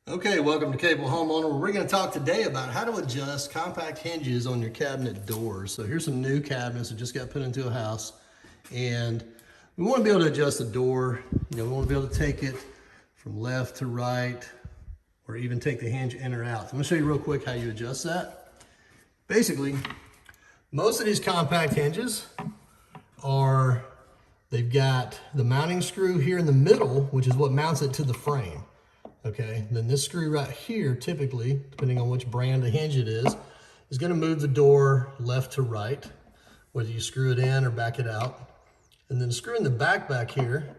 Okay, welcome to Capable Homeowner. We're going to talk today about how to adjust compact hinges on your cabinet doors. So here's some new cabinets that just got put into a house, and we want to be able to adjust the door. We want to be able to take it from left to right, or even take the hinge in or out. I'm going to show you real quick how you adjust that. Basically, most of these compact hinges they've got the mounting screw here in the middle, which is what mounts it to the frame. Okay, then this screw right here, typically, depending on which brand of hinge it is going to move the door left to right, whether you screw it in or back it out. And then the screw in the back here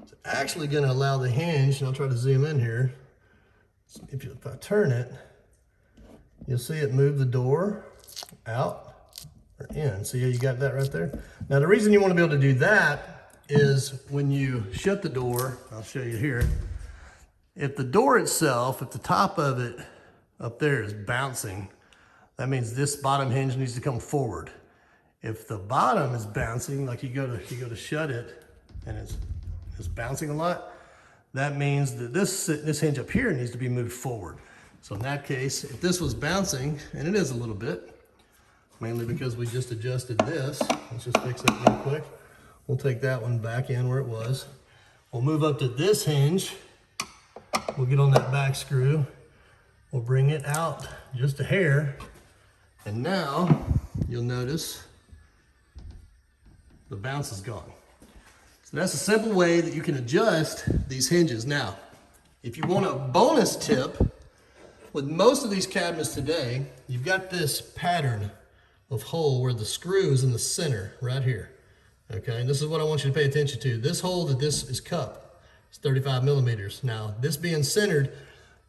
is actually going to allow the hinge, and I'll try to zoom in here. If I turn it, you'll see it move the door out or in. See how you got that right there? Now, the reason you want to be able to do that is when you shut the door, I'll show you here. If the door itself, if the top of it up there is bouncing, that means this bottom hinge needs to come forward. If the bottom is bouncing, like you go to shut it and it's bouncing a lot, that means that this hinge up here needs to be moved forward. So in that case, if this was bouncing, and it is a little bit, mainly because we just adjusted this, let's just fix that real quick. We'll take that one back in where it was. We'll move up to this hinge. We'll get on that back screw, we'll bring it out just a hair, and now you'll notice the bounce is gone. So that's a simple way that you can adjust these hinges. Now, if you want a bonus tip, with most of these cabinets today, you've got this pattern of hole where the screw is in the center right here. Okay, and this is what I want you to pay attention to. This hole that this is cupped, it's 35 millimeters. Now, this being centered,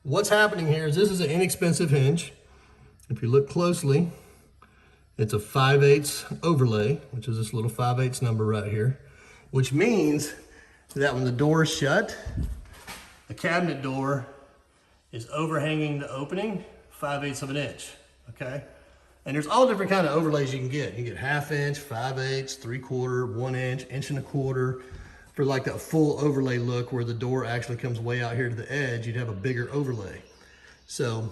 what's happening here is this is an inexpensive hinge. If you look closely, it's a 5/8 overlay, which is this little 5/8 number right here, which means that when the door is shut, the cabinet door is overhanging the opening 5/8 of an inch, okay? And there's all different kind of overlays you can get. You can get 1/2 inch, 5/8, 3/4, 1 inch, 1.25 inch. For like that full overlay look where the door actually comes way out here to the edge, you'd have a bigger overlay. So,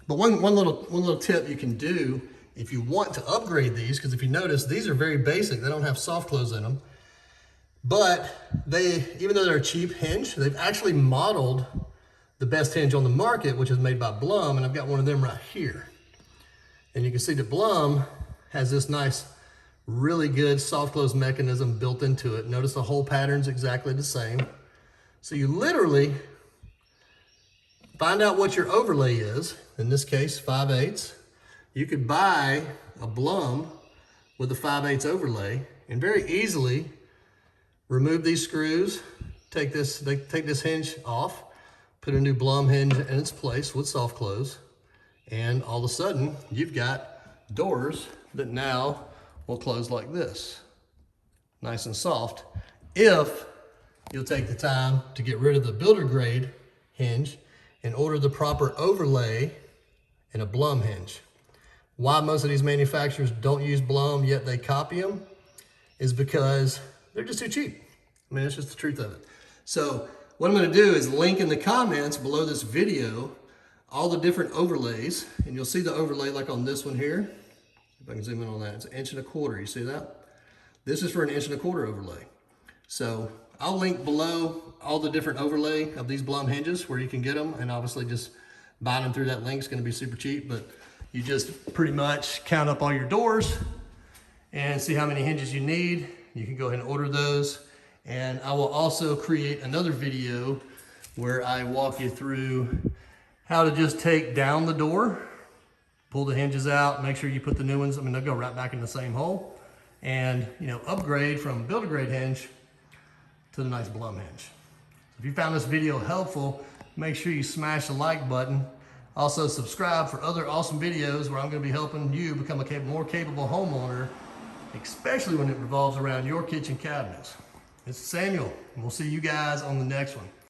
but one little tip you can do if you want to upgrade these, because if you notice, these are very basic. They don't have soft close in them. But even though they're a cheap hinge, they've actually modeled the best hinge on the market, which is made by Blum, and I've got one of them right here. And you can see that Blum has this nice, really good soft close mechanism built into it. Notice the hole pattern's exactly the same. So you literally find out what your overlay is. In this case, 5/8. You could buy a Blum with a 5/8 overlay and very easily remove these screws, take this hinge off, put a new Blum hinge in its place with soft close, and all of a sudden you've got doors that now will close like this, nice and soft, if you'll take the time to get rid of the builder grade hinge and order the proper overlay in a Blum hinge. Why most of these manufacturers don't use Blum yet they copy them is because they're just too cheap. I mean, it's just the truth of it. So what I'm gonna do is link in the comments below this video all the different overlays, and you'll see the overlay like on this one here. If I can zoom in on that, it's 1.25 inch, you see that? This is for an 1.25 inch overlay. So I'll link below all the different overlay of these Blum hinges where you can get them, and obviously just buying them through that link is gonna be super cheap, but you just pretty much count up all your doors and see how many hinges you need. You can go ahead and order those. And I will also create another video where I walk you through how to just take down the door, pull the hinges out, make sure you put the new ones, I mean, they'll go right back in the same hole, and upgrade from builder grade hinge to the nice Blum hinge. If you found this video helpful, make sure you smash the like button. Also subscribe for other awesome videos where I'm gonna be helping you become a more capable homeowner, especially when it revolves around your kitchen cabinets. It's Samuel, and we'll see you guys on the next one.